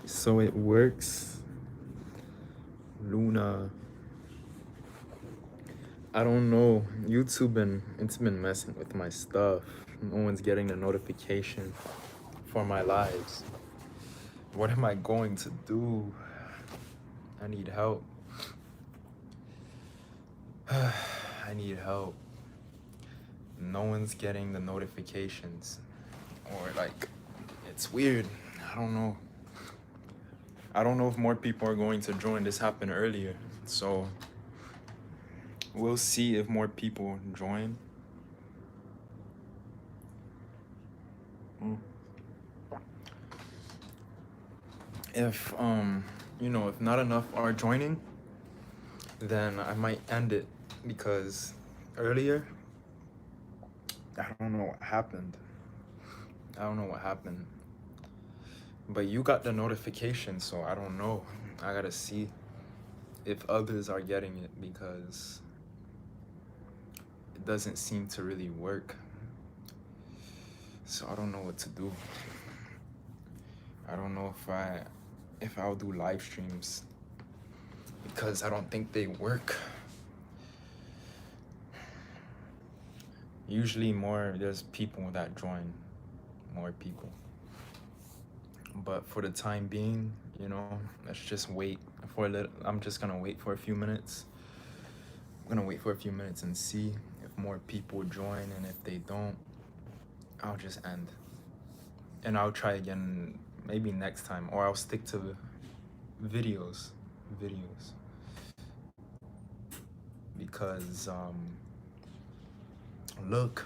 So it works. Luna. I don't know. YouTube and it's been messing with my stuff. No one's getting the notification for my lives. What am I going to do? I need help. I need help. No one's getting the notifications. Or like, it's weird. I don't know. I don't know if more people are going to join. This happened earlier. So we'll see if more people join. If if not enough are joining, then I might end it because earlier I don't know what happened. I don't know what happened. But you got the notification, so I don't know. I gotta see if others are getting it because it doesn't seem to really work. So I don't know what to do. I don't know if I'll do live streams because I don't think they work. Usually there's people that join, more people. But for the time being, let's just wait for a little. I'm just gonna wait for a few minutes. I'm gonna wait for a few minutes and see if more people join, and if they don't, I'll just end. And I'll try again maybe next time, or I'll stick to videos. Because look.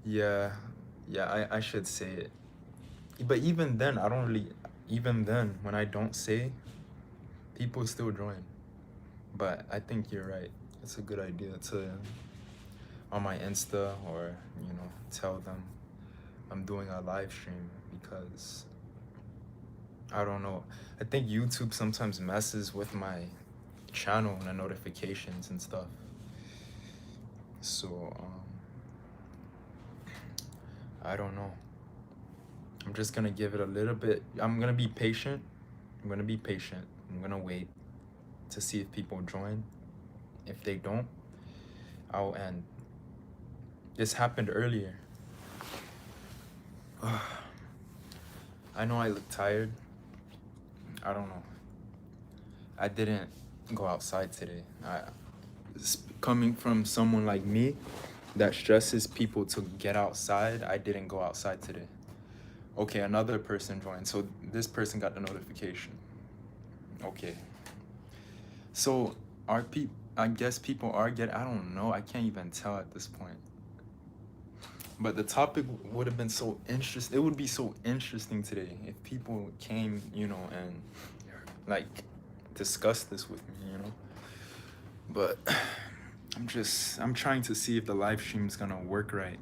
Yeah, I should say it. But even then, I don't really, even then, when I don't say, people still join. But I think you're right. It's a good idea to, on my Insta, or, tell them I'm doing a live stream because, I don't know. I think YouTube sometimes messes with my channel and the notifications and stuff. So, I don't know. I'm just gonna give it a little bit. I'm gonna be patient. I'm gonna wait to see if people join. If they don't, I'll end. This happened earlier. I know I look tired. I don't know. I didn't go outside today. Coming from someone like me that stresses people to get outside, I didn't go outside today. Okay, another person joined. So this person got the notification. Okay. So I guess people are I don't know. I can't even tell at this point. But the topic would have been so interesting. It would be so interesting today if people came, and like discuss this with me. But I'm trying to see if the live stream is gonna work right.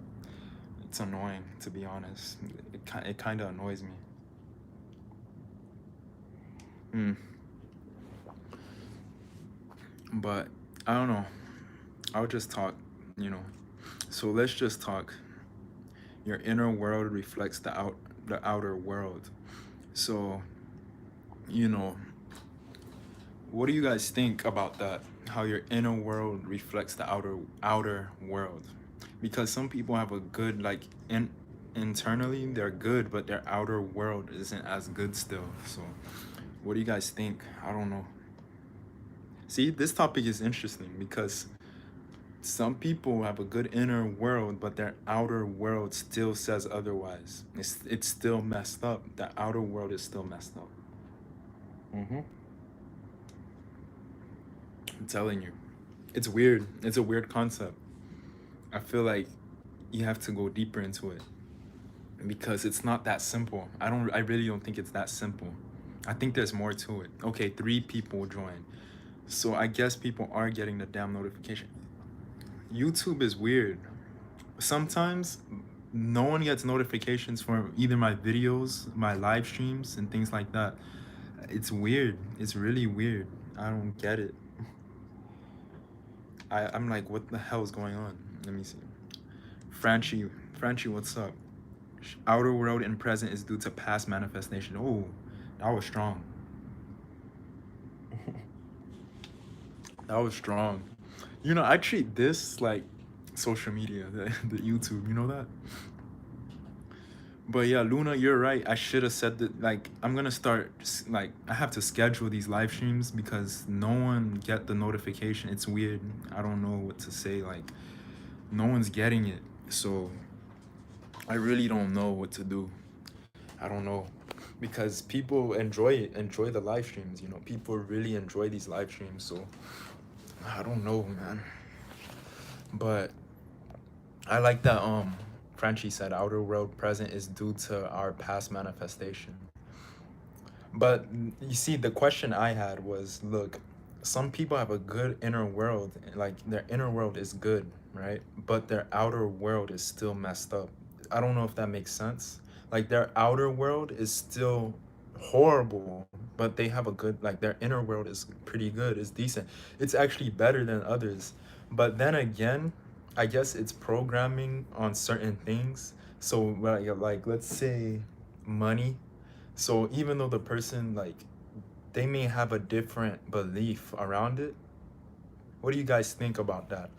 It's annoying, to be honest. It kind of annoys me. But I don't know. I'll just talk, So let's just talk. Your inner world reflects the outer world. So, what do you guys think about that? How your inner world reflects the outer world? Because some people have a good internally they're good, but their outer world isn't as good still. So, what do you guys think? I don't know. See, this topic is interesting because some people have a good inner world, but their outer world still says otherwise. It's still messed up. The outer world is still messed up. I'm telling you. It's weird. It's a weird concept. I feel like you have to go deeper into it because it's not that simple. I really don't think it's that simple. I think there's more to it. Okay, 3 people join. So I guess people are getting the damn notification. YouTube is weird. Sometimes no one gets notifications for either my videos, my live streams, and things like that. It's weird. It's really weird. I don't get it. I'm like, what the hell is going on? Let me see. Franchi, what's up? Outer world and present is due to past manifestation. Oh, that was strong. That was strong. You know, I treat this like social media, the YouTube. You know that? But yeah, Luna, you're right. I should have said that. Like, I'm gonna start. Like, I have to schedule these live streams because no one get the notification. It's weird. I don't know what to say. Like, no one's getting it. So I really don't know what to do. I don't know because people enjoy it, enjoy the live streams. You know, people really enjoy these live streams. So I don't know, man. But I like that. Frenchie said outer world present is due to our past manifestation. But you see, the question I had was, look, some people have a good inner world, like their inner world is good, right? But their outer world is still messed up. I don't know if that makes sense. Like their outer world is still horrible, but they have a good, like their inner world is pretty good, it's decent. It's actually better than others. But then again, I guess it's programming on certain things. So like let's say money. So even though the person like they may have a different belief around it, what do you guys think about that?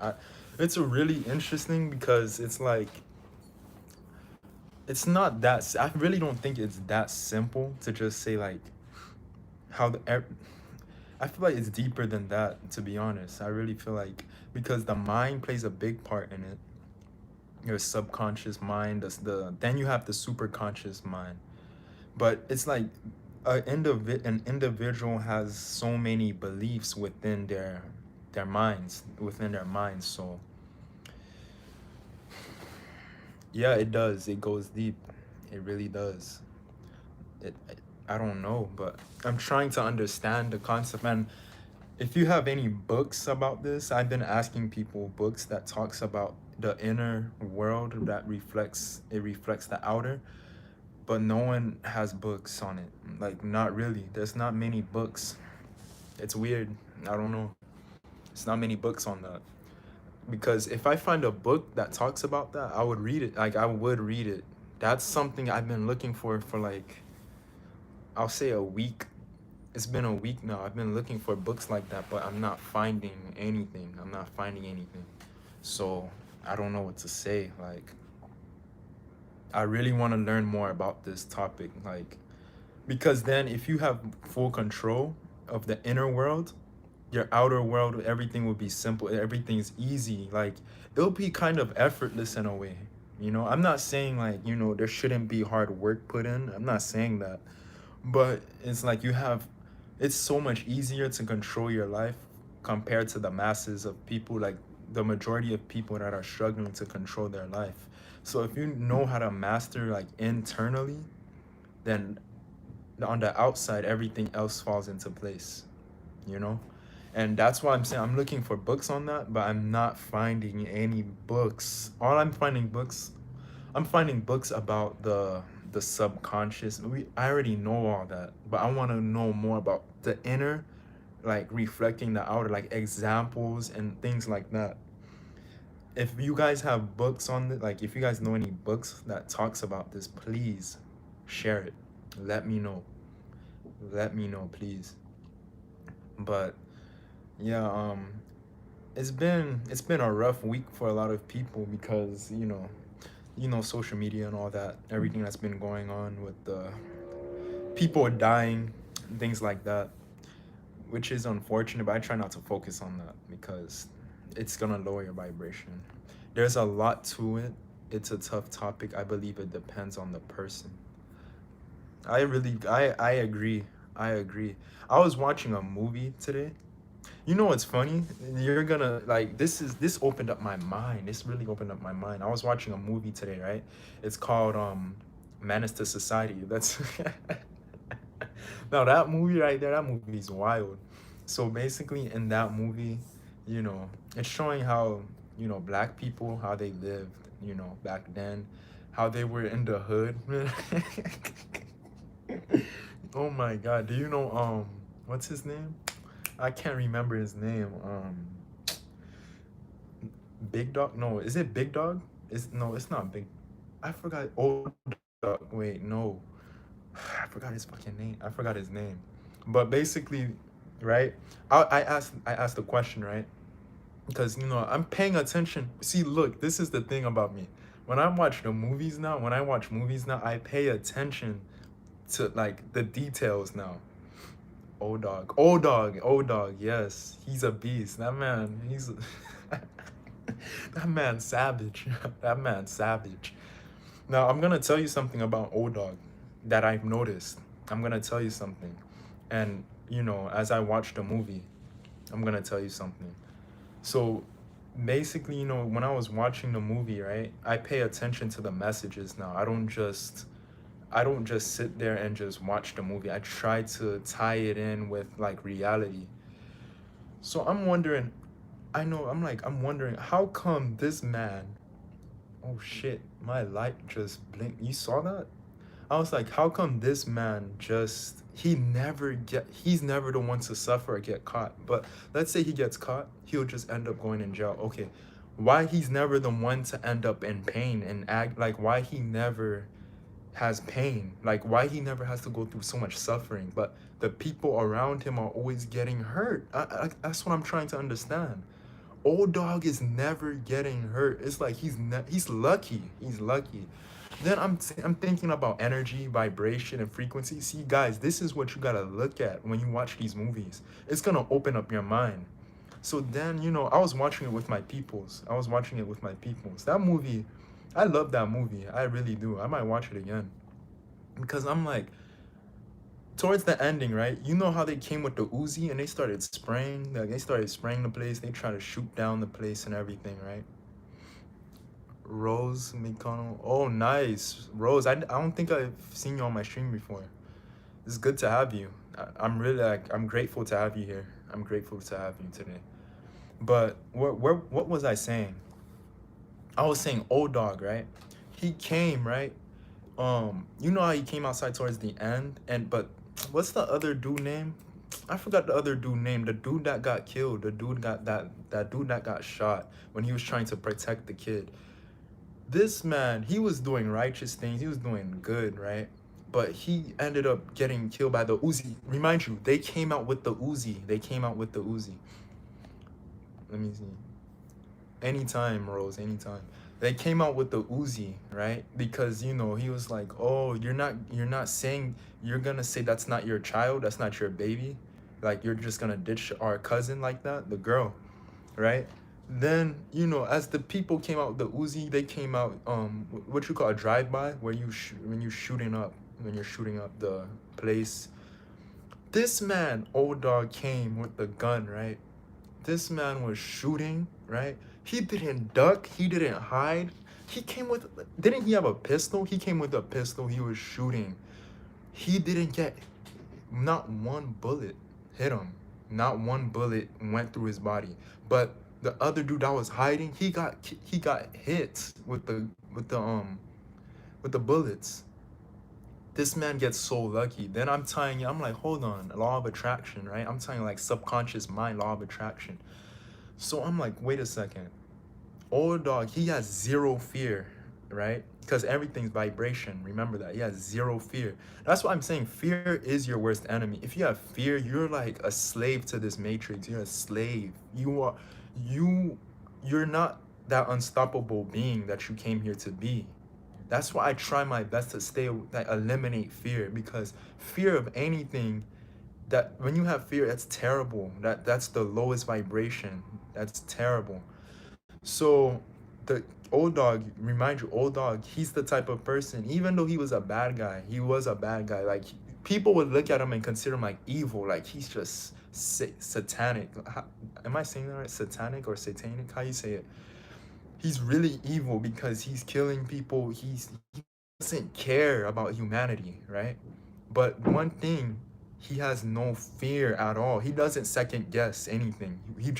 It's a really interesting because it's like it's not that I really don't think it's that simple to just say like how I feel like it's deeper than that, to be honest. I really feel like because the mind plays a big part in it. Your subconscious mind, then you have the super conscious mind. But it's like an individual has so many beliefs within their minds, within their minds. So yeah, it does. It goes deep. It really does. I don't know, but I'm trying to understand the concept. And if you have any books about this, I've been asking people books that talks about the inner world that reflects the outer, but no one has books on it. Like not really. There's not many books. It's weird. I don't know. It's not many books on that. Because if I find a book that talks about that, I would read it. Like I would read it. That's something I've been looking for like I'll say a week. It's been a week now. I've been looking for books like that, but I'm not finding anything. I'm not finding anything. So I don't know what to say. Like I really want to learn more about this topic. Like because then if you have full control of the inner world, your outer world, everything will be simple. Everything's easy. Like it'll be kind of effortless in a way. You know, I'm not saying like, you know, there shouldn't be hard work put in. I'm not saying that. But it's like it's so much easier to control your life compared to the masses of people, like the majority of people that are struggling to control their life. So if you know how to master like internally, then on the outside, everything else falls into place, you know? And that's why I'm saying I'm looking for books on that, but I'm not finding any books. I'm finding books about the subconscious. I already know all that, but I want to know more about the inner, like reflecting the outer, like examples and things like that. If you guys have books on it, like if you guys know any books that talks about this, please share it. Let me know. Let me know, please. But yeah, it's been a rough week for a lot of people because social media and all that, everything that's been going on with the people dying, things like that, which is unfortunate. But I try not to focus on that because it's gonna lower your vibration. There's a lot to it. It's a tough topic. I believe it depends on the person. I agree. I agree. I was watching a movie today. You know what's funny? You're gonna like this opened up my mind. This really opened up my mind. I was watching a movie today, right? It's called Menace to Society. That's now that movie right there, that movie's wild. So basically in that movie, it's showing how, black people, how they lived, back then, how they were in the hood. Oh my god, do you know what's his name? I can't remember his name. Big Dog? No, is it Big Dog? It's not big. I forgot. Old dog. Wait, no. I forgot his fucking name. I forgot his name. But basically, right? I asked the question, right? Because I'm paying attention. See, look, this is the thing about me. When I watch movies now, I pay attention to like the details now. Old dog, yes, he's a beast. That man, he's that man savage. That man savage. Now I'm gonna tell you something about Old Dog that I've noticed. I'm gonna tell you something, and as I watch the movie, I'm gonna tell you something. So basically, when I was watching the movie, right, I pay attention to the messages now. I don't just sit there and just watch the movie. I try to tie it in with like reality. So I'm wondering how come this man, oh shit, my light just blinked. You saw that? I was like, how come this man just he's never the one to suffer or get caught. But let's say he gets caught, he'll just end up going in jail. Okay. Why he's never the one to end up in pain and act like why he never has pain, like why he never has to go through so much suffering, but the people around him are always getting hurt. That's what I'm trying to understand. Old dog is never getting hurt. It's like he's lucky. He's lucky. Then I'm thinking about energy, vibration, and frequency. See, guys, this is what you gotta look at when you watch these movies. It's gonna open up your mind. So then, I was watching it with my peoples. I was watching it with my peoples. That movie, I love that movie. I really do. I might watch it again because I'm like, towards the ending, right? You know how they came with the Uzi and they started spraying, like they started spraying the place. They try to shoot down the place and everything, right? Rose McConnell. Oh, nice. Rose, I don't think I've seen you on my stream before. It's good to have you. I'm really like, I'm grateful to have you here. I'm grateful to have you today. But what was I saying? I was saying Old Dog, right? He came, right? You know how he came outside towards the end, and but what's the other dude name? I forgot the other dude name. The dude that got killed. The dude got that dude that got shot when he was trying to protect the kid. This man, he was doing righteous things. He was doing good, right? But he ended up getting killed by the Uzi. Remind you, they came out with the Uzi. They came out with the Uzi. Let me see. Anytime, Rose, anytime. They came out with the Uzi, right? Because he was like, "Oh, you're not saying you're gonna say that's not your child, that's not your baby, like you're just gonna ditch our cousin like that, the girl, right?" Then as the people came out with the Uzi, they came out what you call a drive-by, where when you're shooting up the place. This man, Old Dog, came with the gun, right? This man was shooting, right? He didn't duck, he didn't hide. He came with, didn't he have a pistol? He came with a pistol, he was shooting. He didn't get, not one bullet hit him. Not one bullet went through his body. But the other dude that was hiding, he got hit with the bullets. This man gets so lucky. Then I'm like, hold on, law of attraction, right? I'm telling you, like, subconscious mind, law of attraction. So I'm like, wait a second. Old Dog, he has zero fear, right? Because everything's vibration. Remember that. He has zero fear. That's why I'm saying fear is your worst enemy. If you have fear, you're like a slave to this matrix. You're a slave. You're not that unstoppable being that you came here to be. That's why I try my best to eliminate fear, because fear of anything, that when you have fear, that's terrible. That's the lowest vibration. That's terrible. So the Old Dog, remind you, Old Dog, he's the type of person, even though he was a bad guy, he was a bad guy. Like, people would look at him and consider him like evil, like he's just satanic. Am I saying that right? Satanic or satanic? How you say it? He's really evil because he's killing people. He doesn't care about humanity, right? But one thing, he has no fear at all. He doesn't second guess anything. He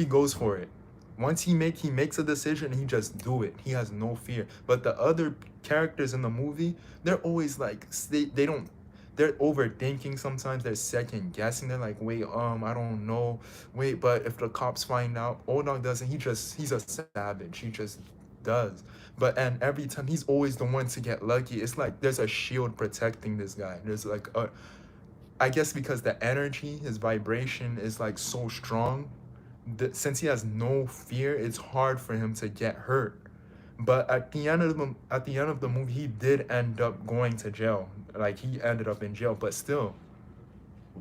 goes for it. Once he makes a decision, he just do it. He has no fear. But the other characters in the movie, they're always like, they don't they're overthinking sometimes, they're second guessing, they're like, wait, I don't know, wait, but if the cops find out, Old Dog doesn't, he's a savage, he just does. But and every time he's always the one to get lucky. It's like there's a shield protecting this guy. There's like a, I guess because the energy, his vibration is like so strong, that since he has no fear, it's hard for him to get hurt. But at the end of the movie, he did end up going to jail. Like he ended up in jail, but still,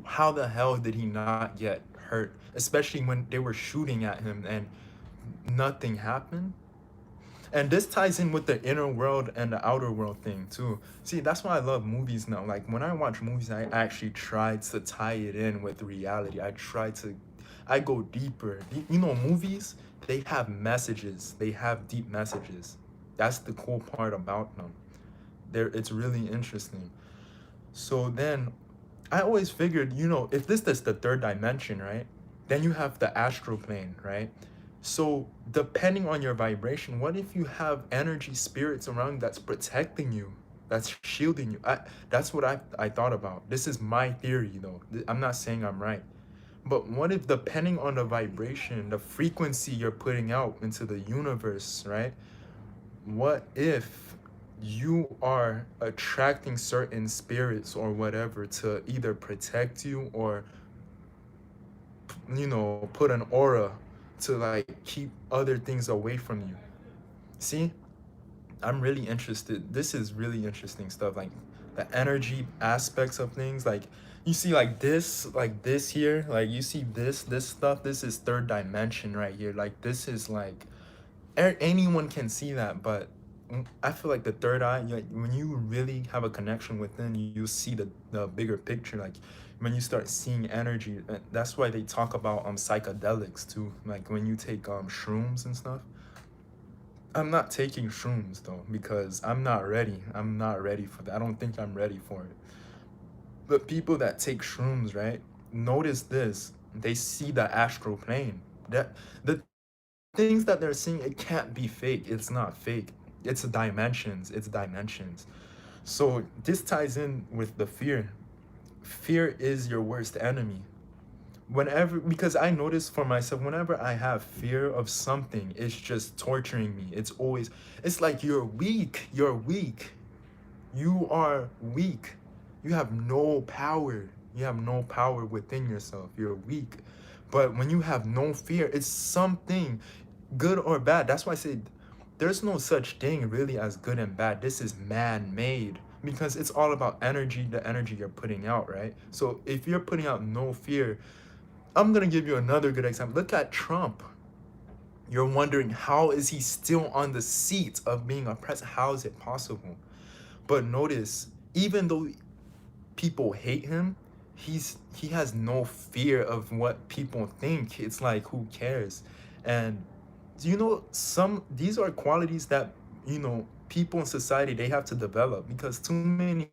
how the hell did he not get hurt? Especially when they were shooting at him and nothing happened. And this ties in with the inner world and the outer world thing too. See, that's why I love movies now. Like when I watch movies, I actually try to tie it in with reality. I go deeper. You know, movies, they have messages. They have deep messages. That's the cool part about them. It's really interesting. So then I always figured, if this is the third dimension, right? Then you have the astral plane, right? So depending on your vibration, what if you have energy spirits around that's protecting you, that's shielding you? That's what I thought about. This is my theory though. I'm not saying I'm right. But what if depending on the vibration, the frequency you're putting out into the universe, right? What if you are attracting certain spirits or whatever to either protect you or put an aura to like keep other things away from you? See, I'm really interested. This is really interesting stuff, like the energy aspects of things. Like you see like this here, like you see this stuff, this is third dimension right here. Like this is like anyone can see that, but I feel like the third eye, like when you really have a connection within, you see the bigger picture. Like when you start seeing energy, that's why they talk about psychedelics too. Like when you take shrooms and stuff. I'm not taking shrooms though because I'm not ready. I'm not ready for that. I don't think I'm ready for it. But people that take shrooms, right? Notice this. They see the astral plane. That the things that they're seeing, it can't be fake. It's not fake. It's dimensions. It's dimensions. So this ties in with the fear. Fear is your worst enemy. Whenever, because I notice for myself, whenever I have fear of something, it's just torturing me. It's like you're weak. You're weak. You are weak. You have no power. You have no power within yourself. You're weak. But when you have no fear, it's something good or bad. That's why I say there's no such thing really as good and bad. This is man-made because it's all about energy, the energy you're putting out, right? So if you're putting out no fear, I'm gonna give you another good example. Look at Trump. You're wondering how is he still on the seat of being a president? How is it possible? But notice, even though people hate him, he has no fear of what people think. It's like who cares? And these are qualities that people in society they have to develop because too many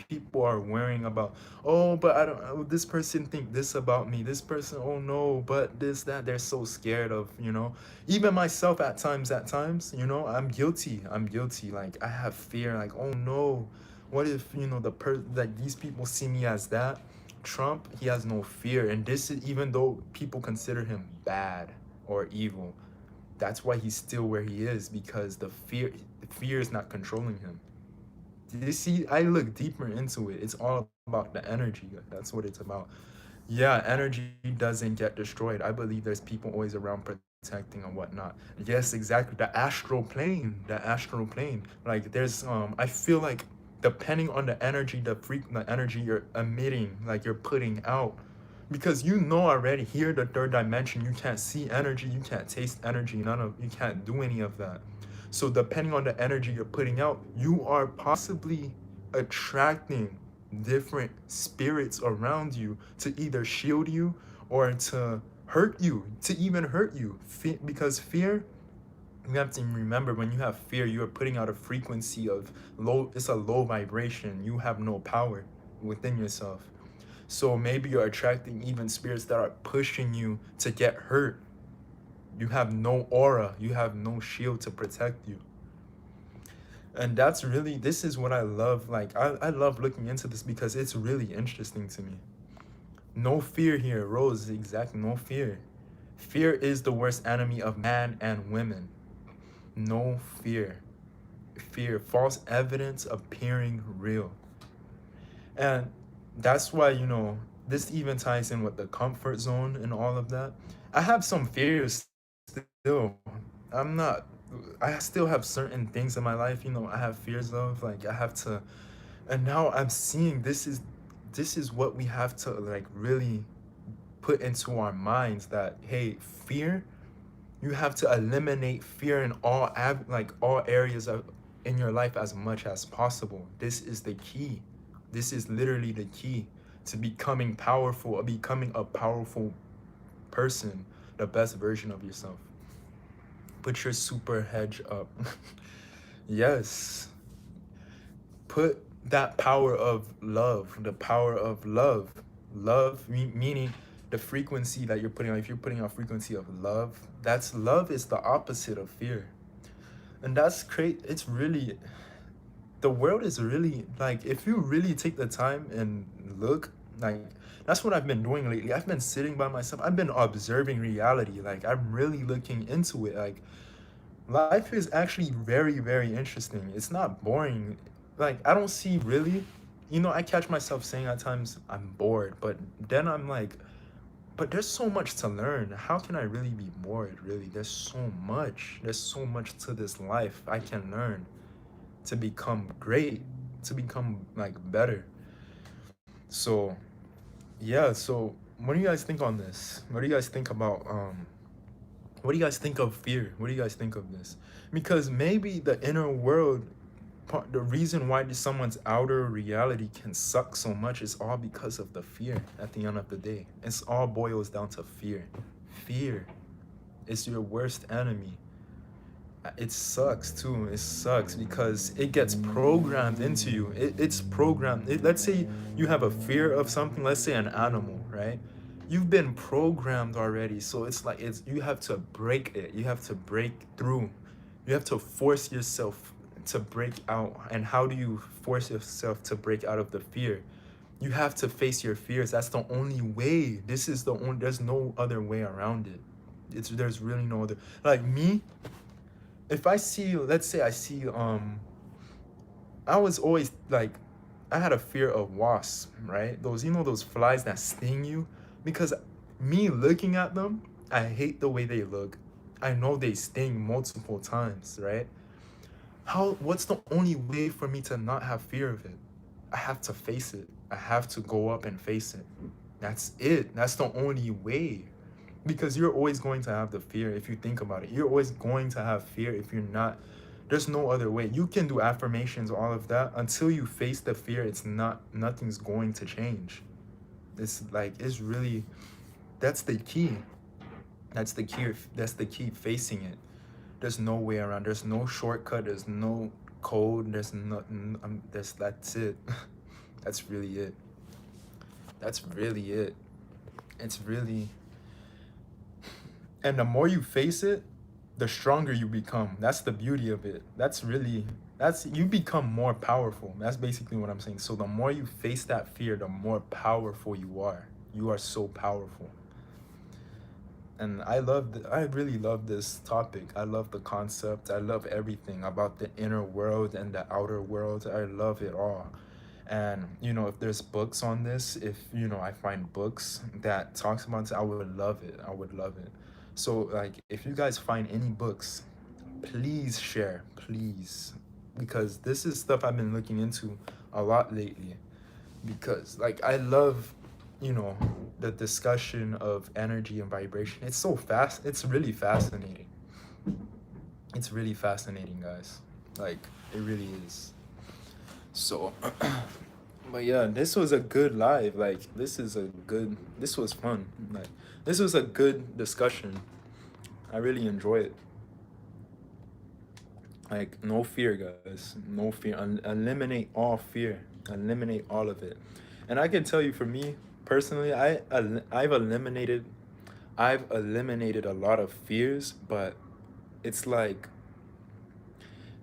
people are worrying about, oh, but I don't, this person think this about me, this person, oh no, but this that. They're so scared of, even myself at times, I'm guilty. Like I have fear, like, oh no, what if like these people see me as that. Trump, he has no fear, and this is even though people consider him bad or evil. That's why he's still where he is, because the fear is not controlling him. You see, I look deeper into it. It's all about the energy. That's what it's about. Yeah, energy doesn't get destroyed. I believe there's people always around protecting and whatnot. Yes, exactly. The astral plane. Like I feel like depending on the energy you're emitting, like you're putting out, because already here, the third dimension, you can't see energy, you can't taste energy, you can't do any of that. So depending on the energy you're putting out, you are possibly attracting different spirits around you to either shield you or to hurt you. Because fear, you have to remember, when you have fear, you are putting out a frequency of it's a low vibration. You have no power within yourself. So maybe you're attracting even spirits that are pushing you to get hurt. You have no aura, you have no shield to protect you. And that's really, this is what I love. Like, I love looking into this because it's really interesting to me. No fear here, Rose, exactly, no fear. Fear is the worst enemy of man and women. No fear. Fear, false evidence appearing real. And that's why, this even ties in with the comfort zone and all of that. I have some fears still. I'm not, I still have certain things in my life, I have fears of, like, I have to, and now I'm seeing this is what we have to, like, really put into our minds, that, hey, fear, you have to eliminate fear in all areas of in your life as much as possible. This is the key. This is literally the key to becoming powerful, becoming a powerful person, the best version of yourself. Put your super hedge up. Yes. Put that power of love, the power of love. Love, meaning the frequency that you're putting on. If you're putting on frequency of love, that's love is the opposite of fear. And that's great. It's really, the world is really, like, if you really take the time and look, like, that's what I've been doing lately. I've been sitting by myself. I've been observing reality. Like, I'm really looking into it. Like, life is actually very, very interesting. It's not boring. Like, I don't see really, I catch myself saying at times I'm bored, but then I'm like, but there's so much to learn. How can I really be bored? Really, there's so much. There's so much to this life I can learn to become great, to become, like, better. So, yeah. So, what do you guys think on this? What do you guys think about what do you guys think of fear? What do you guys think of this? Because maybe the inner world, the reason why someone's outer reality can suck so much is all because of the fear. At the end of the day, it's all boils down to fear. Fear is your worst enemy. It sucks too. It sucks because it gets programmed into you. It's programmed. Let's say you have a fear of something. Let's say an animal, right? You've been programmed already. So it's like, you have to break it. You have to break through. You have to force yourself to break out. And how do you force yourself to break out of the fear? You have to face your fears. That's the only way. This is the only. There's no other way around it. There's really no other. Like me, if I see, let's say I see, I was always like, I had a fear of wasps, right? Those flies that sting you, because me looking at them, I hate the way they look. I know they sting multiple times, right? What's the only way for me to not have fear of it? I have to face it. I have to go up and face it. That's it. That's the only way. Because you're always going to have the fear if you think about it. You're always going to have fear if you're not. There's no other way. You can do affirmations, all of that. Until you face the fear, nothing's going to change. It's like, it's really, that's the key. That's the key. That's the key, facing it. There's no way around. There's no shortcut. There's no code. There's nothing. That's it. That's really it. That's really it. It's really, and the more you face it, the stronger you become. That's the beauty of it. That's you become more powerful. That's basically what I'm saying. So the more you face that fear, the more powerful you are. You are so powerful. And I really love this topic. I love the concept. I love everything about the inner world and the outer world. I love it all. And if there's books on this, if I find books that talks about it, I would love it. I would love it. So, like, if you guys find any books, please share, please, because this is stuff I've been looking into a lot lately. Because, like, I love, you know the discussion of energy and vibration. It's so fast. It's really fascinating. It's really fascinating, guys. Like, it really is. So, but yeah, this was a good live. Like, this was fun. Like, this was a good discussion. I really enjoy it. Like, no fear, guys. No fear. Eliminate all fear. Eliminate all of it. And I can tell you, for me personally, I've eliminated a lot of fears, but it's like,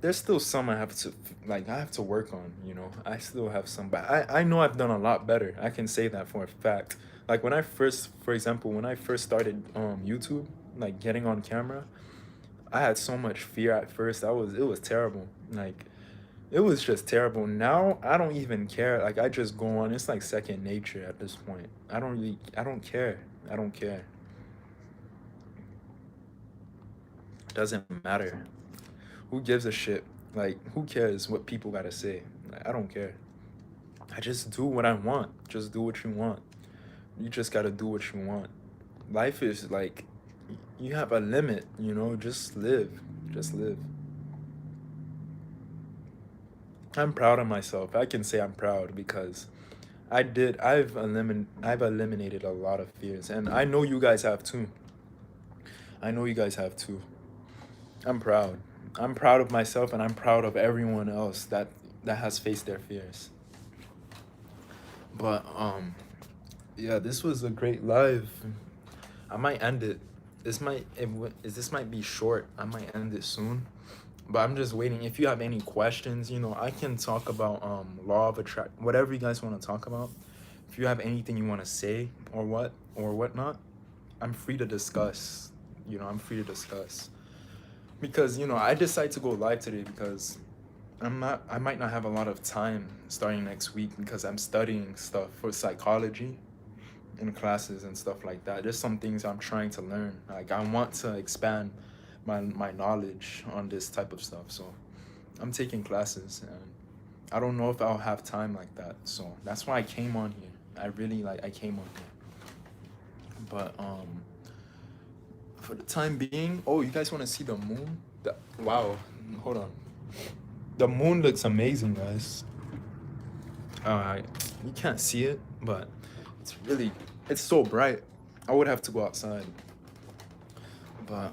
there's still some I have to like I have to work on, you know. I still have some, but I know I've done a lot better. I can say that for a fact. Like when I first, for example, when I first started YouTube, like getting on camera, I had so much fear at first. It was terrible. Like it was just terrible. Now I don't even care. Like I just go on. It's like second nature at this point. I don't care. I don't care. It doesn't matter. Who gives a shit? Like who cares what people gotta say? Like, I don't care. I just do what I want. Just do what you want. You just gotta do what you want. Life is like you have a limit, you know, just live. Just live. I'm proud of myself. I can say I'm proud because I've eliminated a lot of fears, and I know you guys have too. I know you guys have too. I'm proud. I'm proud of myself, and I'm proud of everyone else that has faced their fears. But yeah, this was a great live. I might end it. This might be short. I might end it soon. But I'm just waiting. If you have any questions, you know, I can talk about law of attract, whatever you guys want to talk about. If you have anything you want to say or whatnot, I'm free to discuss. You know, I'm free to discuss. Because, you know, I decided to go live today because I might not have a lot of time starting next week because I'm studying stuff for psychology in classes and stuff like that. There's some things I'm trying to learn. Like I want to expand my knowledge on this type of stuff. So I'm taking classes and I don't know if I'll have time like that. So that's why I came on here. I came on here. But for the time being, oh, you guys want to see the moon? Wow, hold on. The moon looks amazing, guys. Uh, you can't see it, but it's so bright. I would have to go outside. But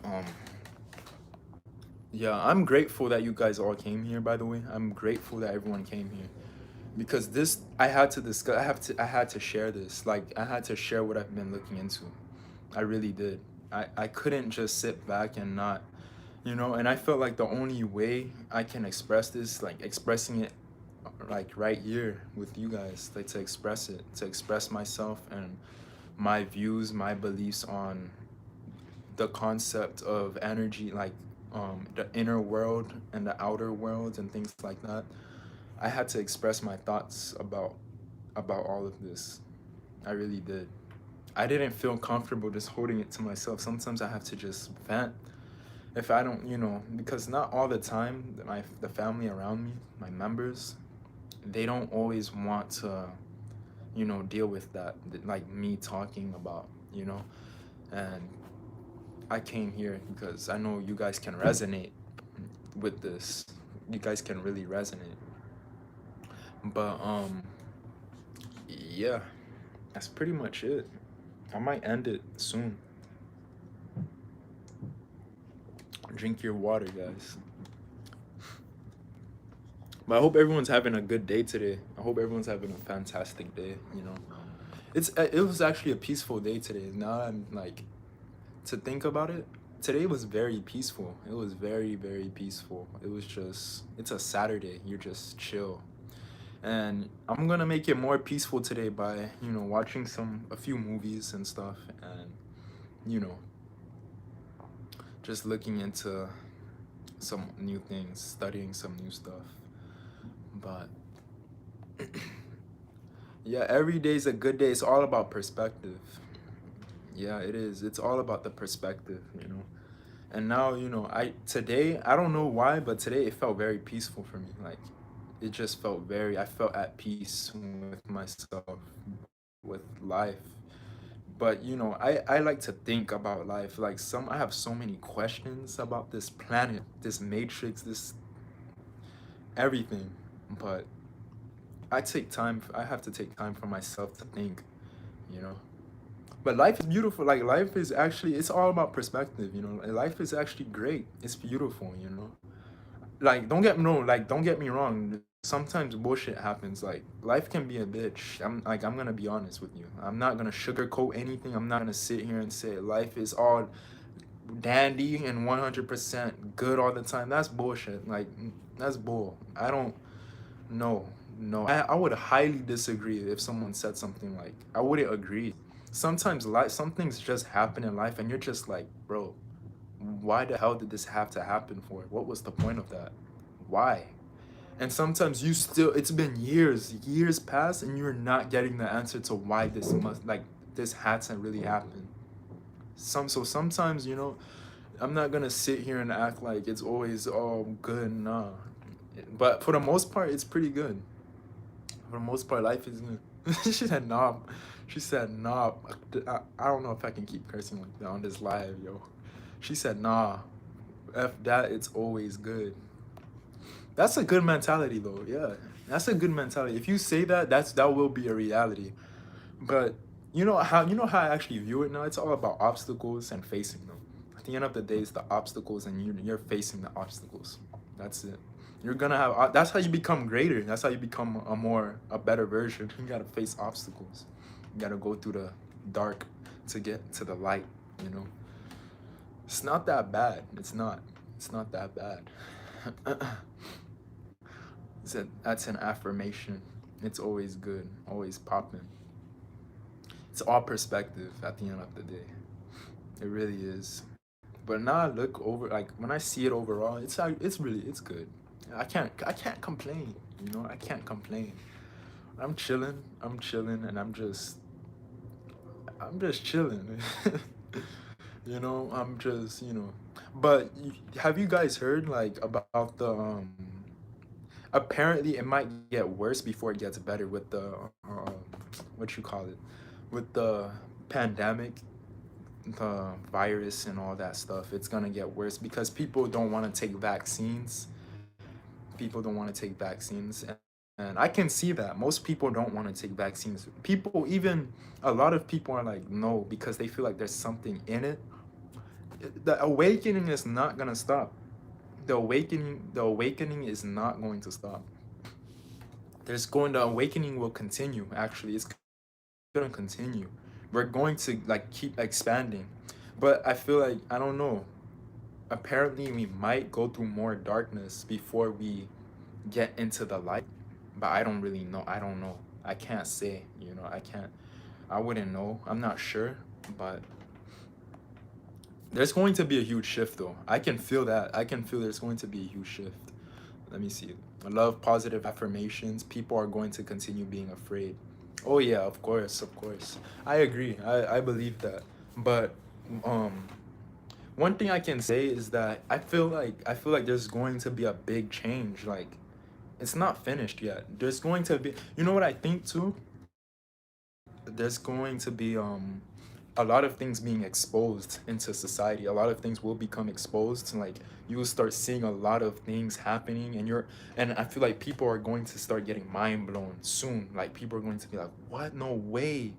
yeah, I'm grateful that you guys all came here, by the way. I'm grateful that everyone came here. Because this I had to discuss I had to share this. Like I had to share what I've been looking into. I really did. I couldn't just sit back and not, you know, and I felt like the only way I can express this, like expressing it like right here with you guys, like to express it, to express myself and my views, my beliefs on the concept of energy, like the inner world and the outer world and things like that. I had to express my thoughts about all of this. I really did. I didn't feel comfortable just holding it to myself. Sometimes I have to just vent. If I don't, you know, because not all the time the family around me, my members, they don't always want to, you know, deal with that, like me talking about, you know. And I came here because I know you guys can resonate with this. You guys can really resonate. But yeah, that's pretty much it. I might end it soon. Drink your water, guys. But I hope everyone's having a good day today. I hope everyone's having a fantastic day, you know. It was actually a peaceful day today. Now I'm like, to think about it, today was very peaceful. It was very, very peaceful. It was just, it's a Saturday. You're just chill. And I'm gonna make it more peaceful today by, you know, watching a few movies and stuff, and, you know, just looking into some new things, studying some new stuff. But yeah, every day's a good day. It's all about perspective. Yeah, it is. It's all about the perspective, you know. And now, you know, I don't know why, but today it felt very peaceful for me. Like it just felt I felt at peace with myself, with life. But you know, I like to think about life. Like I have so many questions about this planet, this matrix, this everything. But I have to take time for myself to think, you know. But life is beautiful. Like life is actually, it's all about perspective, you know. Life is actually great. It's beautiful, you know. Like don't get me wrong. Sometimes bullshit happens. Like life can be a bitch. I'm gonna be honest with you. I'm not gonna sugarcoat anything. I'm not gonna sit here and say life is all dandy and 100% good all the time. That's bullshit. Like, that's bull. I don't know. No, I would highly disagree if someone said something like, I wouldn't agree. Sometimes life, some things just happen in life and you're just like, bro, why the hell did this have to happen for? What was the point of that? Why? And sometimes you still, it's been years past and you're not getting the answer to why this must, like, this had to really happen. So sometimes, I'm not gonna sit here and act like it's always all good. Nah, but for the most part, it's pretty good. For the most part, life is good. She said knob. She said knob. I don't know if I can keep cursing like that on this live, yo. She said nah. F that. It's always good. That's a good mentality though. Yeah, that's a good mentality. If you say that, that will be a reality. But you know how I actually view it now. It's all about obstacles and facing them. At the end of the day, it's the obstacles, and you're facing the obstacles. That's it. You're gonna have. That's how you become greater. That's how you become a better version. You gotta face obstacles. You gotta go through the dark to get to the light. You know, it's not that bad. It's not. It's not that bad. That's an affirmation. It's always good. Always popping. It's all perspective at the end of the day. It really is. But now I look over, like when I see it overall, it's good. I can't complain. I can't complain. I'm chilling, and I'm just chilling. I'm just But have you guys heard like about the apparently it might get worse before it gets better with the um what you call it, with the pandemic, the virus and all that stuff. It's gonna get worse because people don't want to take vaccines. People don't want to take vaccines, and I can see that most people don't want to take vaccines. People, even a lot of people are like no, because they feel like there's something in it. The awakening is not gonna stop. The awakening is not going to stop. The awakening will continue. Actually, it's gonna continue. We're going to like keep expanding, but I feel like, I don't know, apparently we might go through more darkness before we get into the light. But I don't really know. I don't know. I can't say. I wouldn't know. I'm not sure. But there's going to be a huge shift though. I can feel that. I can feel there's going to be a huge shift. Let me see. I love positive affirmations. People are going to continue being afraid. Oh yeah, of course, of course. I agree. I believe that. But um one thing I can say is that I feel like there's going to be a big change. Like, it's not finished yet. There's going to be, you know what I think too? There's going to be a lot of things being exposed into society. A lot of things will become exposed, and like you will start seeing a lot of things happening, and I feel like people are going to start getting mind blown soon. Like, people are going to be like, what? No way.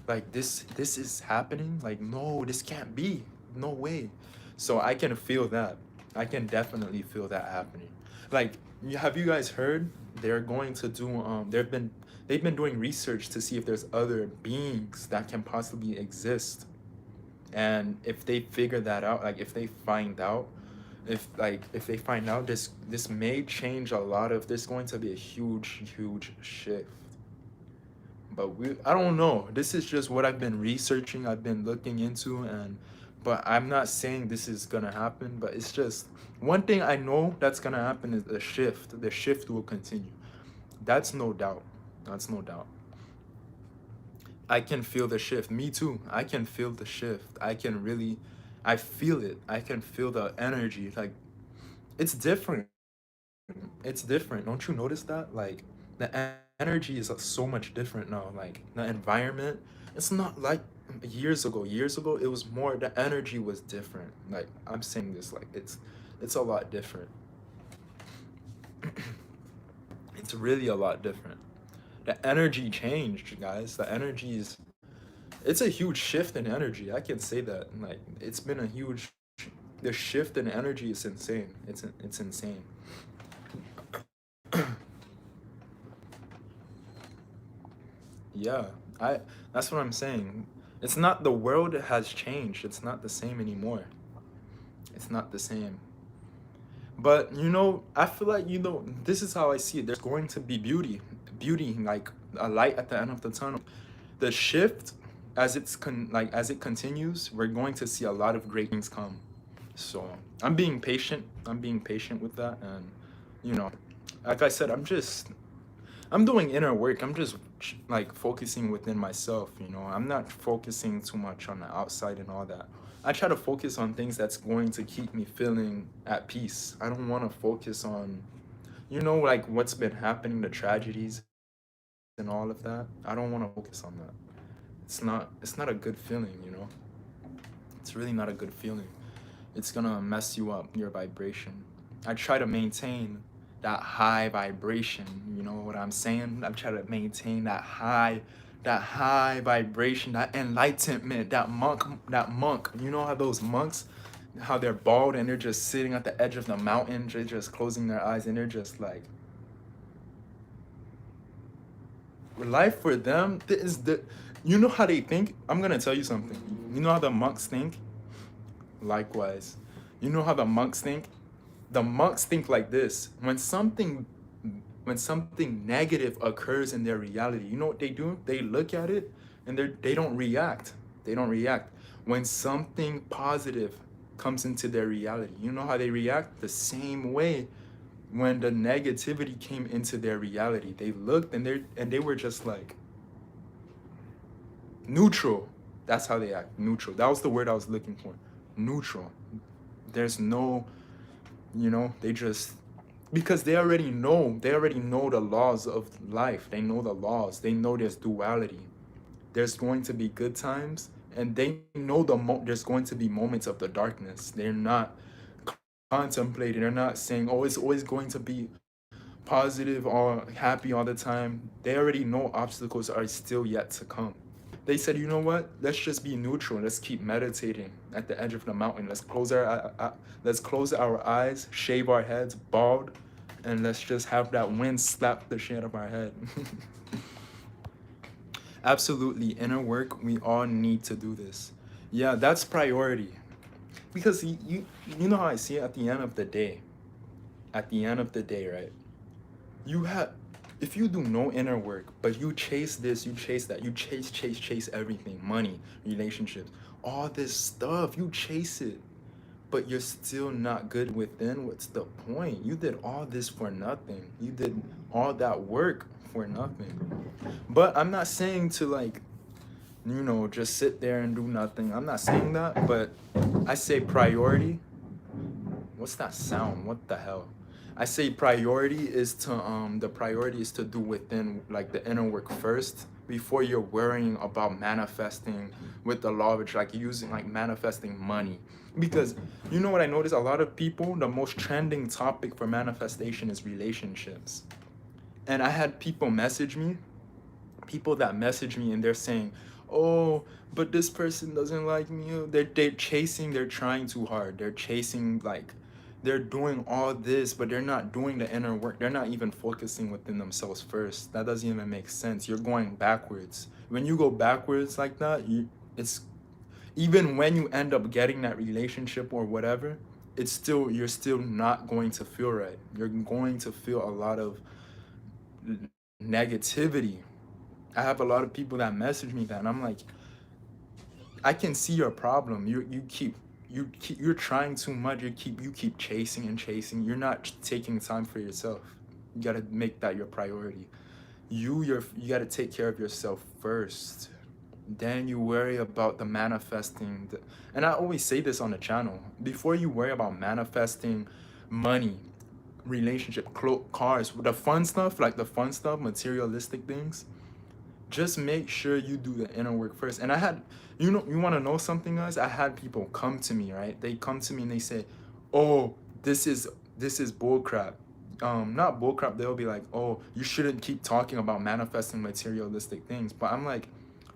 Like, this is happening? Like, no, this can't be. No way. So I can feel that. I can definitely feel that happening. Like, have you guys heard they're going to do they've been doing research to see if there's other beings that can possibly exist. And if they figure that out, like if they find out, if they find out, this may change a lot of, there's going to be a huge shift. But I don't know. This is just what I've been researching, I've been looking into, and but I'm not saying this is gonna happen, but it's just one thing I know that's gonna happen is the shift will continue. That's no doubt. That's no doubt. I can feel the shift. Me too. I can feel the shift. I feel it. I can feel the energy. Like, it's different. It's different. Don't you notice that? Like, the energy is so much different now. Like, the environment, it's not like years ago. Years ago, it was more, the energy was different. Like, I'm saying this, like, it's a lot different. It's really a lot different. The energy changed, guys. It's a huge shift in energy. I can say that. Like, it's been a huge, the shift in energy is insane. It's insane. Yeah, I that's what I'm saying. It's not, the world has changed. It's not the same anymore. It's not the same. But you know, I feel like, you know, this is how I see it. There's going to be beauty, like a light at the end of the tunnel. The shift, as as it continues, we're going to see a lot of great things come. So I'm being patient. I'm being patient with that, and you know, like I said, I'm doing inner work. I'm just like focusing within myself, you know. I'm not focusing too much on the outside and all that. I try to focus on things that's going to keep me feeling at peace. I don't want to focus on, you know, like what's been happening, the tragedies and all of that. I don't want to focus on that. It's not a good feeling, you know. It's really not a good feeling. It's gonna mess you up, your vibration. I try to maintain that high vibration, you know what I'm saying? I try to maintain that high vibration, that enlightenment, that monk. You know how those monks, how they're bald and they're just sitting at the edge of the mountain, they're just closing their eyes and they're just like, life for them is the, you know how they think? I'm gonna tell you something. You know how the monks think? Likewise. You know how the monks think? The monks think like this. When something negative occurs in their reality, you know what they do? They look at it and they don't react. They don't react. When something positive comes into their reality, you know how they react? The same way when the negativity came into their reality. They looked and they were just like neutral. That's how they act. Neutral. That was the word I was looking for. Neutral. There's no, you know, they just, because they already know the laws of life. They know the laws. They know there's duality. There's going to be good times, and they know there's going to be moments of the darkness. They're not contemplating. They're not saying, oh, it's always going to be positive or happy all the time. They already know obstacles are still yet to come. They said, you know what? Let's just be neutral. Let's keep meditating at the edge of the mountain. Let's close our eyes, shave our heads bald, and let's just have that wind slap the shit out of our head. Absolutely, inner work. We all need to do this. Yeah, that's priority. Because you know how I see it at the end of the day. At the end of the day, right? You have, if you do no inner work, but you chase this, you chase that, you chase everything, money, relationships, all this stuff, you chase it, but you're still not good within. What's the point? You did all this for nothing. You did all that work for nothing. But I'm not saying to, like, you know, just sit there and do nothing. I'm not saying that, but I say priority. What's that sound? What the hell? I say the priority is to do within, like, the inner work first before you're worrying about manifesting with the law of like using, like, manifesting money. Because you know what I notice, a lot of people, the most trending topic for manifestation is relationships. And I had people that message me and they're saying, oh, but this person doesn't like me. They're trying too hard. They're chasing, like, they're doing all this, but they're not doing the inner work. They're not even focusing within themselves first. That doesn't even make sense. You're going backwards. When you go backwards like that, it's, even when you end up getting that relationship or whatever, you're still not going to feel right. You're going to feel a lot of negativity. I have a lot of people that message me that, and I'm like, I can see your problem. You're trying too much. You keep chasing and chasing. You're not taking time for yourself. You gotta make that your priority. You gotta take care of yourself first. Then you worry about the manifesting. And I always say this on the channel. Before you worry about manifesting money, relationship, cars, the fun stuff, materialistic things, just make sure you do the inner work first. And you want to know something, guys? I had people come to me, right? They come to me and they say, oh, this is bull crap. Not bull crap. They'll be like, oh, you shouldn't keep talking about manifesting materialistic things. But I'm like,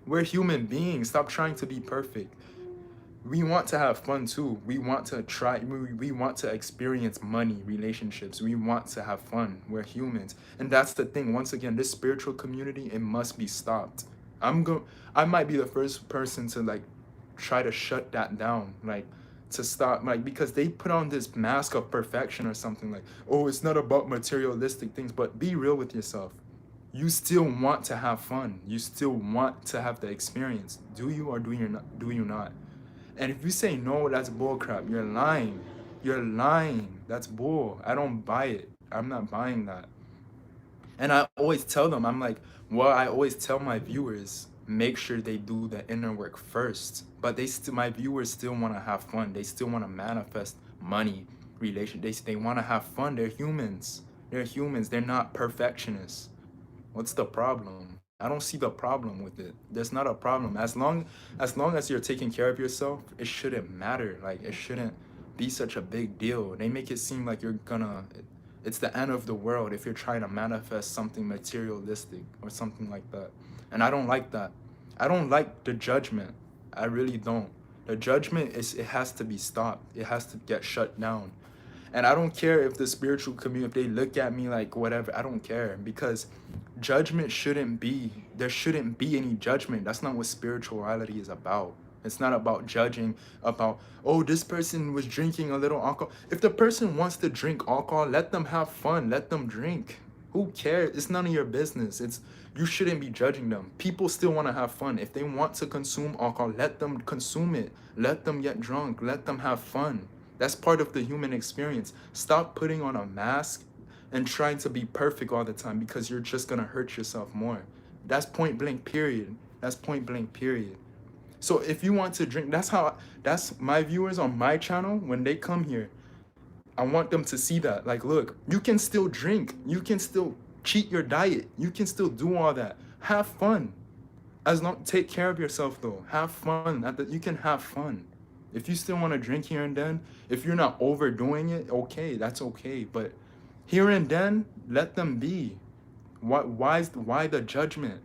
we're human beings. Stop trying to be perfect. We want to have fun too. We want to we want to experience money, relationships. We want to have fun. We're humans. And that's the thing. Once again, this spiritual community, it must be stopped. I might be the first person to, like, try to shut that down. Like, to stop, like, because they put on this mask of perfection or something, like, oh, it's not about materialistic things. But be real with yourself. You still want to have fun. You still want to have the experience. Do you, or do you not? And if you say no, that's bull crap. You're lying. You're lying. That's bull. I don't buy it. I'm not buying that. And I always tell them, I'm like, well, I always tell my viewers, make sure they do the inner work first. But my viewers still want to have fun. They still want to manifest money, they want to have fun. They're humans. They're humans. They're not perfectionists. What's the problem? I don't see the problem with it. There's not a problem. As long as you're taking care of yourself, it shouldn't matter. Like, it shouldn't be such a big deal. They make it seem like it's the end of the world if you're trying to manifest something materialistic or something like that. And I don't like that. I don't like the judgment. I really don't. The judgment it has to be stopped. It has to get shut down. And I don't care if the spiritual community, if they look at me like whatever, I don't care, because judgment shouldn't be, there shouldn't be any judgment. That's not what spirituality is about. It's not about judging about, oh, this person was drinking a little alcohol. If the person wants to drink alcohol, let them have fun, let them drink. Who cares? It's none of your business. You shouldn't be judging them. People still want to have fun. If they want to consume alcohol, let them consume it. Let them get drunk. Let them have fun. That's part of the human experience. Stop putting on a mask and trying to be perfect all the time, because you're just gonna hurt yourself more. That's point blank period. That's point blank period. So if you want to drink, that's my viewers on my channel, when they come here, I want them to see that. Like, look, you can still drink. You can still cheat your diet. You can still do all that. Have fun. Take care of yourself though. Have fun. You can have fun. If you still want to drink here and then, if you're not overdoing it, okay, that's okay. But here and then, let them be. Why the judgment?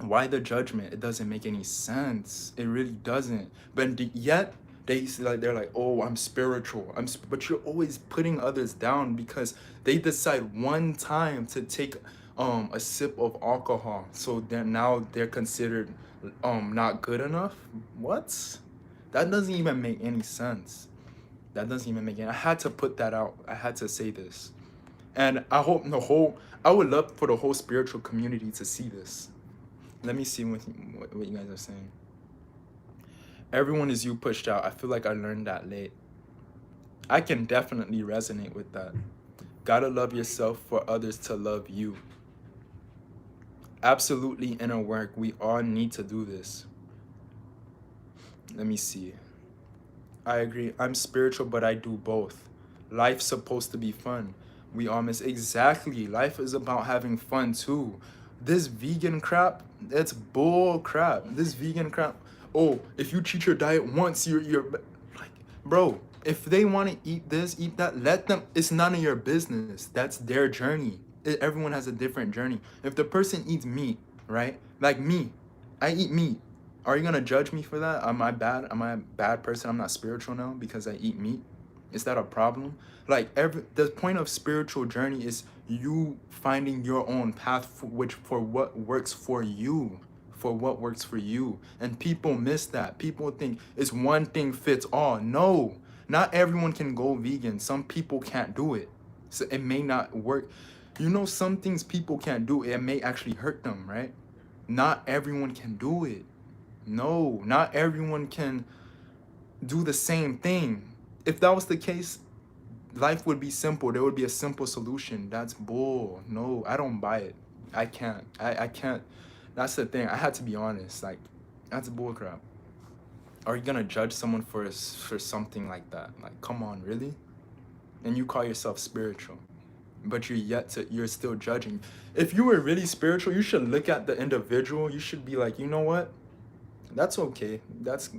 Why the judgment? It doesn't make any sense. It really doesn't. But yet they're like, oh, I'm spiritual. But you're always putting others down because they decide one time to take a sip of alcohol, so they're considered not good enough. What? That doesn't even make any sense. That doesn't even make any. I had to put that out. I had to say this, and I hope I would love for the whole spiritual community to see this. Let me see what you guys are saying. Everyone is you pushed out. I feel like I learned that late. I can definitely resonate with that. Gotta love yourself for others to love you. Absolutely inner work. We all need to do this. Let me see. I agree. I'm spiritual, but I do both. Life's supposed to be fun. We all miss. Exactly. Life is about having fun too. This vegan crap, it's bull crap. This vegan crap. Oh, if you cheat your diet once, you're like, bro, if they want to eat this, eat that, let them. It's none of your business. That's their journey. Everyone has a different journey. If the person eats meat, right? Like me, I eat meat. Are you gonna judge me for that? Am I bad? Am I a bad person? I'm not spiritual now because I eat meat. Is that a problem? Like, the point of spiritual journey is you finding your own path for what works for you. For what works for you. And people miss that. People think it's one thing fits all. No, not everyone can go vegan. Some people can't do it. So it may not work. You know, some things people can't do, it may actually hurt them, right? Not everyone can do it. No, not everyone can do the same thing. If that was the case, life would be simple. There would be a simple solution. That's bull. No, I don't buy it. I can't. I can't. That's the thing. I had to be honest. Like, that's bull crap. Are you gonna judge someone for something like that? Like, come on, really? And you call yourself spiritual, but you're still judging. If you were really spiritual, you should look at the individual. You should be like, you know what? That's okay. That's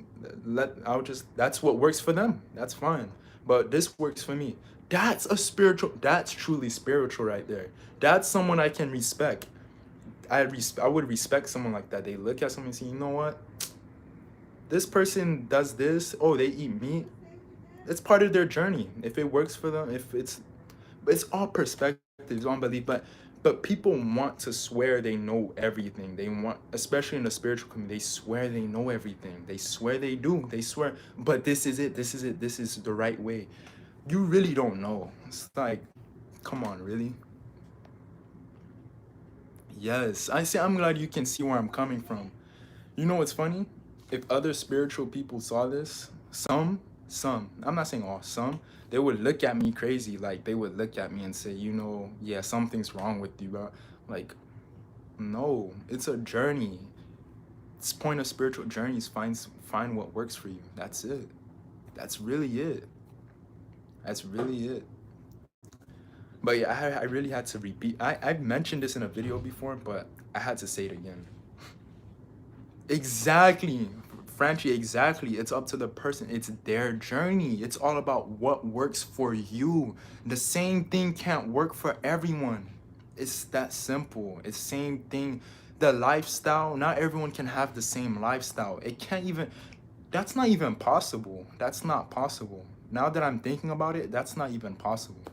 what works for them. That's fine. But this works for me. That's truly spiritual right there. That's someone I can respect. I would respect someone like that. They look at someone and say, you know what? This person does this. Oh, they eat meat. It's part of their journey. If it works for them, it's all perspectives, on belief. But But people want to swear they know everything. They want, especially in the spiritual community, they swear they know everything. They swear they do. They swear, but this is it. This is it. This is the right way. You really don't know. It's like, come on, really? Yes. I see. I'm glad you can see where I'm coming from. You know what's funny? If other spiritual people saw this, some, I'm not saying all, some, they would look at me crazy. Like they would look at me and say, you know, yeah, something's wrong with you, bro. Like, no, it's a journey. This point of spiritual journeys find what works for you. That's it. That's really it. That's really it. But yeah, I really had to repeat. I've mentioned this in a video before, but I had to say it again. Exactly. Franchi, exactly. It's up to the person. It's their journey. It's all about what works for you. The same thing can't work for everyone. It's that simple. It's same thing. The lifestyle, not everyone can have the same lifestyle. It can't even, that's not even possible. That's not possible. Now that I'm thinking about it, that's not even possible.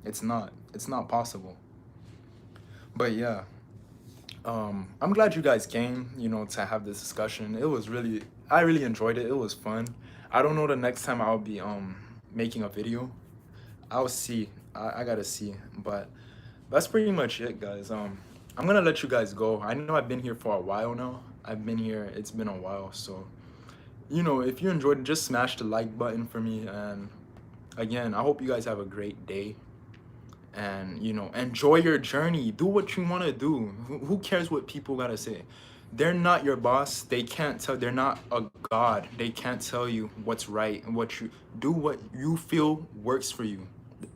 It's not. It's not possible. But yeah. I'm glad you guys came, you know, to have this discussion. It was really, I really enjoyed it. It was fun. I don't know the next time I'll be making a video. I'll see. I gotta see. But that's pretty much it, guys. I'm gonna let you guys go. I know I've been here for a while now. I've been here, it's been a while. So, you know, if you enjoyed it, just smash the like button for me. And again, I hope you guys have a great day, and you know, enjoy your journey. Do what you want to do. Who cares what people gotta say? They're not your boss. They can't tell. They're not a god. They can't tell you what's right and what you do. What you feel works for you.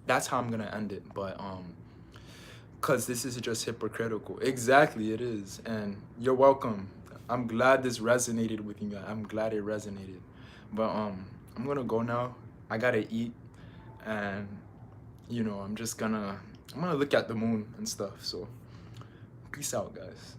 That's how I'm gonna end it. But because this is just hypocritical. Exactly, it is. And you're welcome. I'm glad this resonated with you guys. I'm glad it resonated. But I'm gonna go now. I gotta eat, and you know, I'm gonna look at the moon and stuff. So peace out, guys.